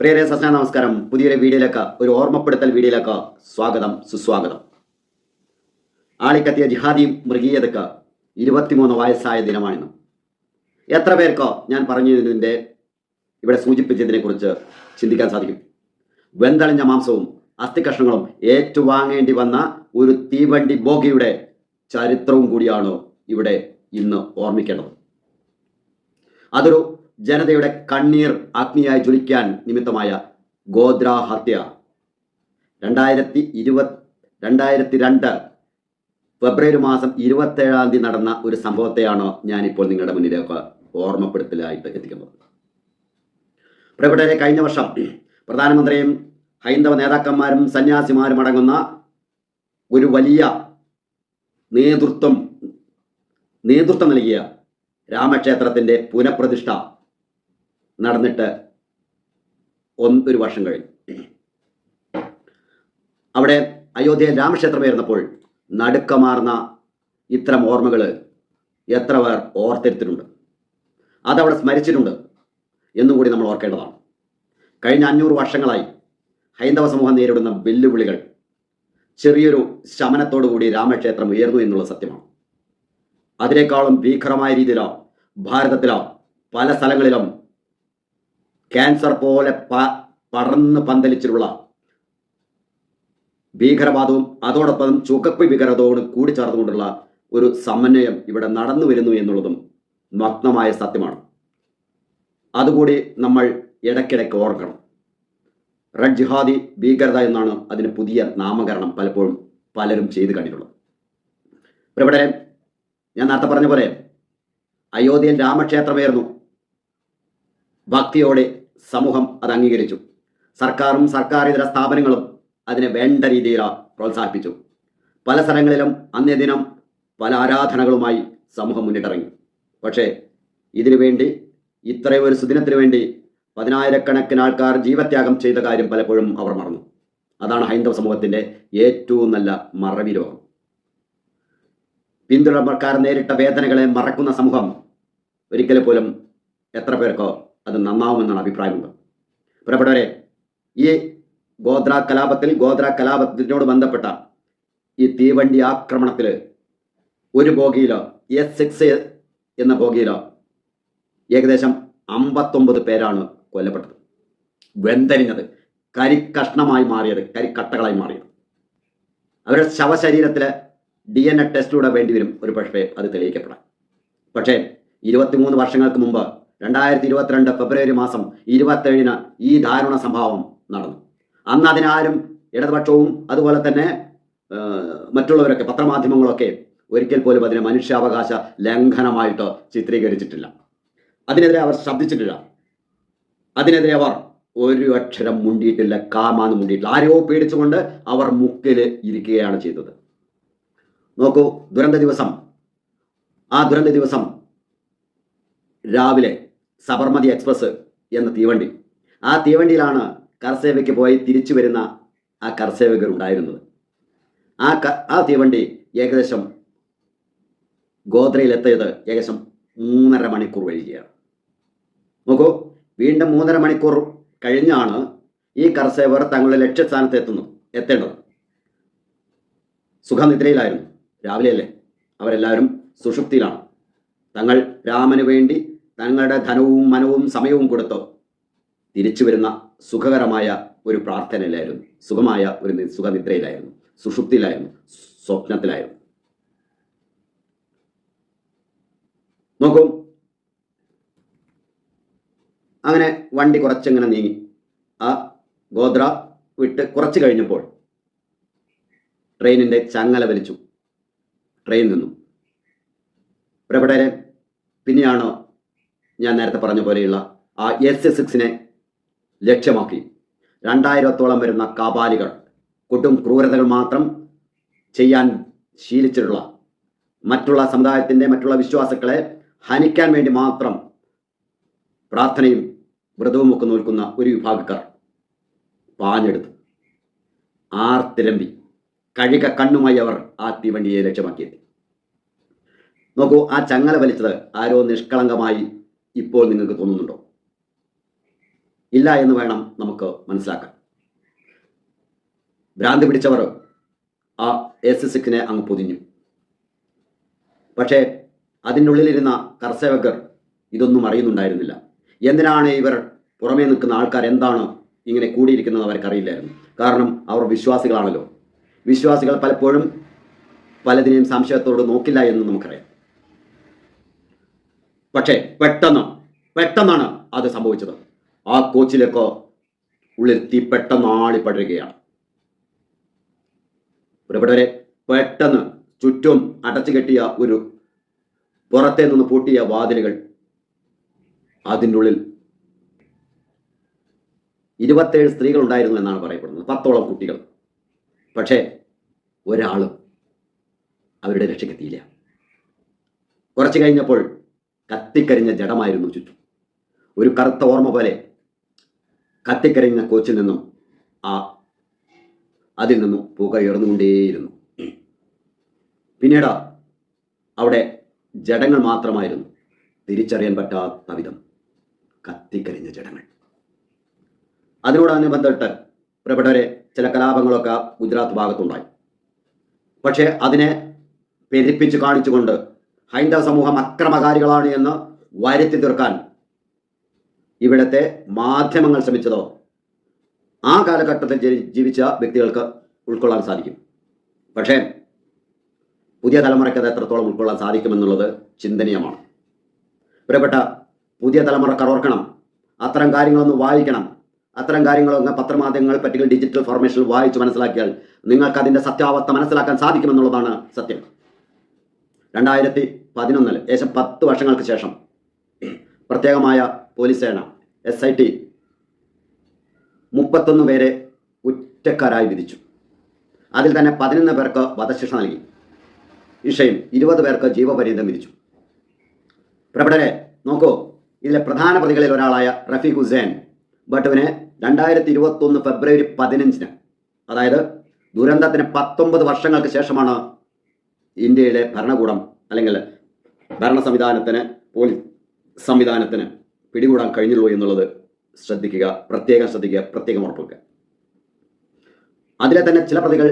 പ്രിയരെ സസ്ന നമസ്കാരം. പുതിയൊരു വീഡിയോയിലേക്ക്, ഒരു ഓർമ്മപ്പെടുത്തൽ വീഡിയോയിലേക്ക് സ്വാഗതം, സുസ്വാഗതം. ആളിക്കത്തിയ ജിഹാദി മൃഗീയതയ്ക്ക് 23 വയസ്സായ ദിനമാണിന്ന്. എത്ര പേർക്ക് ഞാൻ പറഞ്ഞതിൻ്റെ ഇവിടെ സൂചിപ്പിച്ചതിനെക്കുറിച്ച് ചിന്തിക്കാൻ സാധിക്കും? വെന്തളിഞ്ഞ മാംസവും അസ്ഥികഷ്ണങ്ങളും ഏറ്റുവാങ്ങേണ്ടി വന്ന ഒരു തീവണ്ടി ബോഗിയുടെ ചരിത്രവും കൂടിയാണ് ഇവിടെ ഇന്ന് ഓർമ്മിക്കേണ്ടത്. അതൊരു ജനതയുടെ കണ്ണീർ അഗ്നിയായി ജ്വലിക്കാൻ നിമിത്തമായ ഗോദ്ര ഹത്യ 2002 ഫെബ്രുവരി മാസം 27 തീയതി നടന്ന ഒരു സംഭവത്തെയാണ് ഞാനിപ്പോൾ നിങ്ങളുടെ മുന്നിലേക്ക് ഓർമ്മപ്പെടുത്തലായിട്ട് എത്തിക്കുന്നത്. പ്രിയപ്പെട്ടവരെ, കഴിഞ്ഞ വർഷം പ്രധാനമന്ത്രിയും ഹൈന്ദവ നേതാക്കന്മാരും സന്യാസിമാരും അടങ്ങുന്ന ഒരു വലിയ നേതൃത്വം നൽകിയ രാമക്ഷേത്രത്തിൻ്റെ പുനഃപ്രതിഷ്ഠ നടന്നിട്ട് ഒരു വർഷം കഴിഞ്ഞു. അവിടെ അയോധ്യയിൽ രാമക്ഷേത്രമായിരുന്നപ്പോൾ നടുക്കമാർന്ന ഇത്തരം ഓർമ്മകൾ എത്ര പേർ ഓർത്തെടുത്തിട്ടുണ്ട്, അതവിടെ സ്മരിച്ചിട്ടുണ്ട് എന്നുകൂടി നമ്മൾ ഓർക്കേണ്ടതാണ്. കഴിഞ്ഞ 500 വർഷങ്ങളായി ഹൈന്ദവ സമൂഹം നേരിടുന്ന വെല്ലുവിളികൾ ചെറിയൊരു ശമനത്തോടുകൂടി രാമക്ഷേത്രം ഉയർന്നു എന്നുള്ള സത്യമാണ്. അതിനേക്കാളും ഭീകരമായ രീതിയിലോ ഭാരതത്തിലോ പല സ്ഥലങ്ങളിലും ക്യാൻസർ പോലെ പടർന്ന് പന്തലിച്ചിട്ടുള്ള ഭീകരവാദവും അതോടൊപ്പം ചുവപ്പ് ഭീകരതയോട് കൂടിച്ചേർന്നുകൊണ്ടുള്ള ഒരു സമന്വയം ഇവിടെ നടന്നു വരുന്നു എന്നുള്ളതും നഗ്നമായ സത്യമാണ്. അതുകൂടി നമ്മൾ ഇടയ്ക്കിടയ്ക്ക് ഓർക്കണം. റെഡ് ജിഹാദി ഭീകരത എന്നാണ് അതിന് പുതിയ നാമകരണം പലപ്പോഴും പലരും ചെയ്തു കണ്ടിട്ടുള്ളത്. ഇവിടെ ഞാൻ നേരത്തെ പറഞ്ഞ പോലെ അയോധ്യയിൽ രാമക്ഷേത്രമായിരുന്നു. ഭക്തിയോടെ സമൂഹം അത് അംഗീകരിച്ചു. സർക്കാരും സർക്കാരിതര സ്ഥാപനങ്ങളും അതിനെ വേണ്ട രീതിയിൽ പ്രോത്സാഹിപ്പിച്ചു. പല സ്ഥലങ്ങളിലും അന്നേ ദിനം പല ആരാധനകളുമായി സമൂഹം മുന്നിട്ടിറങ്ങി. പക്ഷേ ഇതിനു വേണ്ടി, ഇത്രയും ഒരു സുദിനത്തിനു വേണ്ടി 10,000-കണക്കിന് ആൾക്കാർ ജീവത്യാഗം ചെയ്ത കാര്യം പലപ്പോഴും അവർ മറന്നു. അതാണ് ഹൈന്ദവ സമൂഹത്തിൻ്റെ ഏറ്റവും നല്ല മറവി രോഗം. പിന്തുടർക്കാർ നേരിട്ട വേദനകളെ മറക്കുന്ന സമൂഹം ഒരിക്കലും പോലും എത്ര പേർക്കോ അത് നന്നാവുമെന്നാണ് അഭിപ്രായമുണ്ട്. പ്രിയപ്പെട്ടവരെ, ഈ ഗോദ്ര കലാപത്തിനോട് ബന്ധപ്പെട്ട ഈ തീവണ്ടി ആക്രമണത്തിൽ ഒരു ബോഗിയിലോ S6 എന്ന ബോഗിയിലോ ഏകദേശം 59 പേരാണ് കൊല്ലപ്പെട്ടത്. വെന്തരിഞ്ഞത്, കരിക്കഷ്ണമായി മാറിയത്, കരിക്കട്ടകളായി മാറിയത്. അവരുടെ ശവശരീരത്തിലെ DNA ടെസ്റ്റിലൂടെ വേണ്ടിവരും ഒരു പക്ഷേ അത് തെളിയിക്കപ്പെടാൻ. പക്ഷേ 23 വർഷങ്ങൾക്ക് മുമ്പ് 2022 ഫെബ്രുവരി മാസം 27 ഈ ദാരുണ സംഭവം നടന്നു. അന്ന് അതിനാരും ഇടതുപക്ഷവും അതുപോലെ തന്നെ മറ്റുള്ളവരൊക്കെ, പത്രമാധ്യമങ്ങളൊക്കെ ഒരിക്കൽ പോലും അതിനെ മനുഷ്യാവകാശ ലംഘനമായിട്ട് ചിത്രീകരിച്ചിട്ടില്ല. അതിനെതിരെ അവർ ശബ്ദിച്ചിട്ടില്ല. അതിനെതിരെ അവർ ഒരു അക്ഷരം മുണ്ടിയിട്ടില്ല, കാമാന്ന് മുണ്ടിയിട്ടില്ല. ആരെയോ പേടിച്ചുകൊണ്ട് അവർ മുക്കിൽ ഇരിക്കുകയാണ് ചെയ്തത്. നോക്കൂ, ദുരന്ത ദിവസം രാവിലെ സബർമതി എക്സ്പ്രസ് എന്ന തീവണ്ടി, ആ തീവണ്ടിയിലാണ് കർസേവയ്ക്ക് പോയി തിരിച്ചു വരുന്ന ആ കർസേവകർ ഉണ്ടായിരുന്നത്. ആ തീവണ്ടി ഏകദേശം ഗോദ്രയിലെത്തിയത് ഏകദേശം 3.5 മണിക്കൂർ വൈകിയാണ്. നോക്കൂ, വീണ്ടും 3.5 മണിക്കൂർ കഴിഞ്ഞാണ് ഈ കർസേവർ തങ്ങളുടെ ലക്ഷ്യസ്ഥാനത്ത് എത്തേണ്ടത്. സുഖനിദ്രയിലായിരുന്നു. രാവിലെയല്ലേ, അവരെല്ലാവരും സുഷുപ്തിയിലാണ്. തങ്ങൾ രാമന് വേണ്ടി തങ്ങളുടെ ധനവും മനവും സമയവും കൊടുത്ത് തിരിച്ചു വരുന്ന സുഖകരമായ ഒരു പ്രാർത്ഥനയിലായിരുന്നു, സുഖമായ ഒരു സുഖനിദ്രയിലായിരുന്നു, സുഷുപ്തിയിലായിരുന്നു, സ്വപ്നത്തിലായിരുന്നു. നോക്കൂ, അങ്ങനെ വണ്ടി കുറച്ചെങ്ങനെ നീങ്ങി. ആ ഗോദ്ര വിട്ട് കുറച്ച് കഴിഞ്ഞപ്പോൾ ട്രെയിനിൻ്റെ ചങ്ങല വലിച്ചു. ട്രെയിൻ നിന്നു. പ്രിയപ്പെട്ടവരെ, പിന്നെയാണ് ഞാൻ നേരത്തെ പറഞ്ഞ പോലെയുള്ള ആ S6 ലക്ഷ്യമാക്കി 2000-ഓളം വരുന്ന കാപാലികൾ, കൊടും ക്രൂരതകൾ മാത്രം ചെയ്യാൻ ശീലിച്ചിട്ടുള്ള, മറ്റുള്ള സമുദായത്തിൻ്റെ മറ്റുള്ള വിശ്വാസങ്ങളെ ഹനിക്കാൻ വേണ്ടി മാത്രം പ്രാർത്ഥനയും വ്രതവും ഒക്കെ നോക്കുന്ന ഒരു വിഭാഗക്കാർ പാഞ്ഞെടുത്തു. ആർത്തിരമ്പി കഴുക കണ്ണുമായി അവർ ആ തീവണ്ടിയെ ലക്ഷ്യമാക്കിയെത്തി. നോക്കൂ, ആ ചങ്ങല വലിച്ചത് ആരോ നിഷ്കളങ്കമായി ഇപ്പോൾ നിങ്ങൾക്ക് തോന്നുന്നുണ്ടോ? ഇല്ല എന്ന് വേണം നമുക്ക് മനസ്സിലാക്കാൻ. ഭ്രാന്തി പിടിച്ചവർ ആ എസ്6നെ അങ്ങ് പൊതിഞ്ഞു. പക്ഷേ അതിൻ്റെ ഉള്ളിലിരുന്ന കർസേവകർ ഇതൊന്നും അറിയുന്നുണ്ടായിരുന്നില്ല. എന്തിനാണ് ഇവർ പുറമേ നിൽക്കുന്ന ആൾക്കാർ എന്താണ് ഇങ്ങനെ കൂടിയിരിക്കുന്നത് അവർക്കറിയില്ലായിരുന്നു. കാരണം അവർ വിശ്വാസികളാണല്ലോ. വിശ്വാസികൾ പലപ്പോഴും പലതിനെയും സംശയത്തോട് നോക്കില്ല എന്ന് നമുക്കറിയാം. പക്ഷേ പെട്ടെന്നാണ് അത് സംഭവിച്ചത്. ആ കോച്ചിലേക്ക് ഉള്ളിൽ തീ പെട്ടെന്ന് ആളിപ്പടരുകയാണ്. പ്രിയപ്പെട്ടവരെ, പെട്ടെന്ന് ചുറ്റും അടച്ചു കെട്ടിയ ഒരു പുറത്തേ നിന്ന് പൂട്ടിയ വാതിലുകൾ, അതിൻ്റെ ഉള്ളിൽ 27 സ്ത്രീകൾ ഉണ്ടായിരുന്നു എന്നാണ് പറയപ്പെടുന്നത്, 10ഓളം കുട്ടികൾ. പക്ഷേ ഒരാളും അവരുടെ രക്ഷയ്ക്കെത്തിയില്ല. കുറച്ച് കഴിഞ്ഞപ്പോൾ കത്തിക്കരിഞ്ഞ ജഡമായിരുന്നു ചുറ്റും. ഒരു കറുത്ത ഓർമ്മ പോലെ കത്തിക്കരിഞ്ഞ കോച്ചിൽ നിന്നും അതിൽ നിന്നും പുക ഉയർന്നുകൊണ്ടേയിരുന്നു. പിന്നീട് അവിടെ ജഡങ്ങൾ മാത്രമായിരുന്നു, തിരിച്ചറിയാൻ പറ്റാത്ത വിധം കത്തിക്കരിഞ്ഞ ജഡങ്ങൾ. അതിനോടനുബന്ധിട്ട് പ്രിയപ്പെട്ടവരെ, ചില കലാപങ്ങളൊക്കെ ഗുജറാത്ത് ഭാഗത്തുണ്ടായി. പക്ഷേ അതിനെ പെരുപ്പിച്ച് കാണിച്ചുകൊണ്ട് ഹൈന്ദവ സമൂഹം അക്രമകാരികളാണ് എന്ന് വരുത്തി തീർക്കാൻ ഇവിടുത്തെ മാധ്യമങ്ങൾ ശ്രമിച്ചതോ ആ കാലഘട്ടത്തിൽ ജീവിച്ച വ്യക്തികൾക്ക് ഉൾക്കൊള്ളാൻ സാധിക്കും. പക്ഷേ പുതിയ തലമുറയ്ക്ക് അത് എത്രത്തോളം ഉൾക്കൊള്ളാൻ സാധിക്കുമെന്നുള്ളത് ചിന്തനീയമാണ്. പ്രിയപ്പെട്ട പുതിയ തലമുറക്കാർ ഓർക്കണം, അത്തരം കാര്യങ്ങളൊന്ന് വായിക്കണം. അത്തരം കാര്യങ്ങളൊന്ന് പത്രമാധ്യമങ്ങൾ പറ്റികൾ ഡിജിറ്റൽ ഫോർമേഷനിൽ വായിച്ച് മനസ്സിലാക്കിയാൽ നിങ്ങൾക്ക് അതിൻ്റെ സത്യാവസ്ഥ മനസ്സിലാക്കാൻ സാധിക്കുമെന്നുള്ളതാണ് സത്യം. 2011 ഏകദേശം 10 വർഷങ്ങൾക്ക് ശേഷം പ്രത്യേകമായ പോലീസ് സേന SIT 31 പേരെ കുറ്റക്കാരായി വിധിച്ചു. അതിൽ തന്നെ 11 പേർക്ക് വധശിക്ഷ നൽകി. ഇഷയും 20 പേർക്ക് ജീവപര്യന്തം വിധിച്ചു. പ്രിയപ്പെട്ടവരെ, നോക്കൂ, ഇതിലെ പ്രധാന പ്രതികളിൽ ഒരാളായ റഫീഖ് ഹുസൈൻ ഭട്ടുവിനെ 2021 ഫെബ്രുവരി 15, അതായത് ദുരന്തത്തിന് 19 വർഷങ്ങൾക്ക് ശേഷമാണ് ഇന്ത്യയിലെ ഭരണകൂടം അല്ലെങ്കിൽ ഭരണ സംവിധാനത്തിന്, പോലീസ് സംവിധാനത്തിന് പിടികൂടാൻ കഴിഞ്ഞുള്ളൂ എന്നുള്ളത് ശ്രദ്ധിക്കുക, പ്രത്യേകം ഉറപ്പിക്കുക. അതിലെ തന്നെ ചില പ്രതികൾ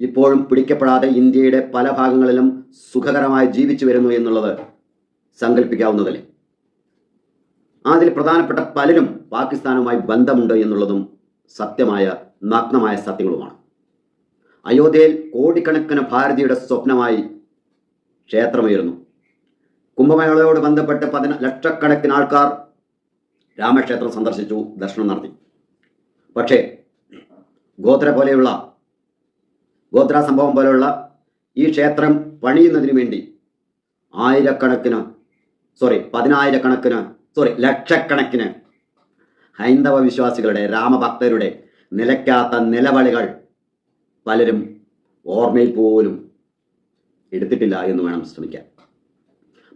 ഇപ്പോഴും പിടിക്കപ്പെടാതെ ഇന്ത്യയുടെ പല ഭാഗങ്ങളിലും സുഖകരമായി ജീവിച്ചു വരുന്നു എന്നുള്ളത് സങ്കല്പിക്കാവുന്നതല്ലേ. അതിൽ പ്രധാനപ്പെട്ട പലരും പാകിസ്ഥാനുമായി ബന്ധമുണ്ട് എന്നുള്ളതും സത്യമായ നഗ്നമായ സത്യങ്ങളുമാണ്. അയോധ്യയിൽ കോടിക്കണക്കിന് ഭാരതീയരുടെ സ്വപ്നമായി ക്ഷേത്രമുയർന്നു. കുംഭമേളയോട് ബന്ധപ്പെട്ട് ലക്ഷക്കണക്കിന് ആൾക്കാർ രാമക്ഷേത്രം സന്ദർശിച്ചു, ദർശനം നടത്തി. പക്ഷേ ഗോത്ര സംഭവം പോലെയുള്ള ഈ ക്ഷേത്രം പണിയുന്നതിന് വേണ്ടി ലക്ഷക്കണക്കിന് ഹൈന്ദവ വിശ്വാസികളുടെ, രാമഭക്തരുടെ നിലയ്ക്കാത്ത നിലവിളികൾ പലരും ഓർമ്മയിൽ പോലും എടുത്തിട്ടില്ല എന്ന് വേണം ശ്രമിക്കാൻ.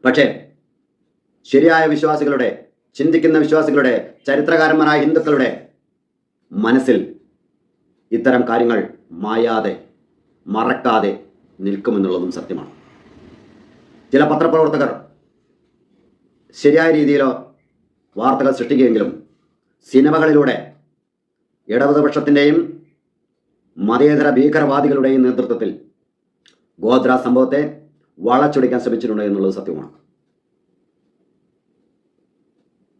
പക്ഷേ ശരിയായ വിശ്വാസികളുടെ, ചിന്തിക്കുന്ന വിശ്വാസികളുടെ, ചരിത്രകാരന്മാരായ ഹിന്ദുക്കളുടെ മനസ്സിൽ ഇത്തരം കാര്യങ്ങൾ മായാതെ, മറക്കാതെ നിൽക്കുമെന്നുള്ളതും സത്യമാണ്. ചില പത്രപ്രവർത്തകർ ശരിയായ രീതിയിലോ വാർത്തകൾ സൃഷ്ടിക്കുമെങ്കിലും സിനിമകളിലൂടെ ഇടതുപക്ഷത്തിൻ്റെയും മതേതര ഭീകരവാദികളുടെയും നേതൃത്വത്തിൽ ഗോത്ര സംഭവത്തെ വളച്ചൊടിക്കാൻ ശ്രമിച്ചിട്ടുണ്ട് എന്നുള്ളത് സത്യമാണ്.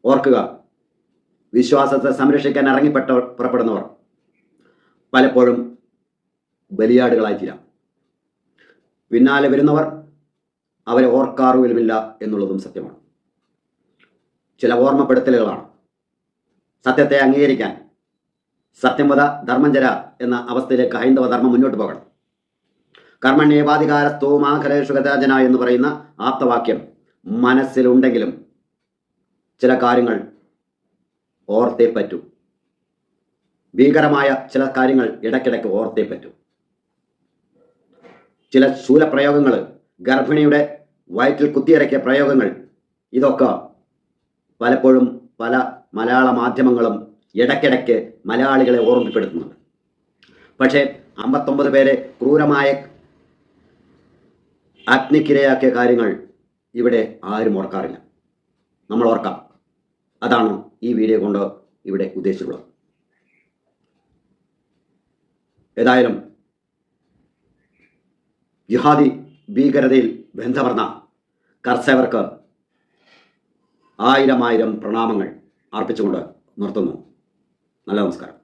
ഓർക്കുക, വിശ്വാസത്തെ സംരക്ഷിക്കാൻ പുറപ്പെടുന്നവർ പലപ്പോഴും ബലിയാടുകളായി തീരാം. പിന്നാലെ വരുന്നവർ അവരെ ഓർക്കാറുമില്ല എന്നുള്ളതും സത്യമാണ്. ചില ഓർമ്മപ്പെടുത്തലുകളാണ്. സത്യത്തെ അംഗീകരിക്കാൻ സത്യമത ധർമ്മഞ്ചര എന്ന അവസ്ഥയിലേക്ക് ഹൈന്ദവ ധർമ്മം മുന്നോട്ട് പോകണം. കർമ്മണ്യേവാധികാരസ്തോ മാ ഫലേഷു കഥാചന എന്ന് പറയുന്ന ആപ്തവാക്യം മനസ്സിലുണ്ടെങ്കിലും ചില കാര്യങ്ങൾ ഓർത്തേ പറ്റൂ. ഭീകരമായ ചില കാര്യങ്ങൾ ഇടയ്ക്കിടയ്ക്ക് ഓർത്തേ പറ്റൂ. ചില ശൂലപ്രയോഗങ്ങൾ, ഗർഭിണിയുടെ വയറ്റിൽ കുത്തിയിറക്കിയ പ്രയോഗങ്ങൾ, ഇതൊക്കെ പലപ്പോഴും പല മലയാള മാധ്യമങ്ങളും ഇടയ്ക്കിടയ്ക്ക് മലയാളികളെ ഓർമ്മപ്പെടുത്തുന്നുണ്ട്. പക്ഷേ 59 പേരെ ക്രൂരമായ അഗ്നിക്കിരയാക്കിയ കാര്യങ്ങൾ ഇവിടെ ആരും ഓർക്കാറില്ല. നമ്മൾ ഓർക്കാം. അതാണ് ഈ വീഡിയോ കൊണ്ട് ഇവിടെ ഉദ്ദേശിച്ചിട്ടുള്ളത്. ഏതായാലും ജിഹാദി ഭീകരതയിൽ ബന്ധപ്പെടുന്ന കർഷകർക്ക് ആയിരം പ്രണാമങ്ങൾ അർപ്പിച്ചുകൊണ്ട് നിർത്തുന്നു. നല്ല നമസ്കാരം.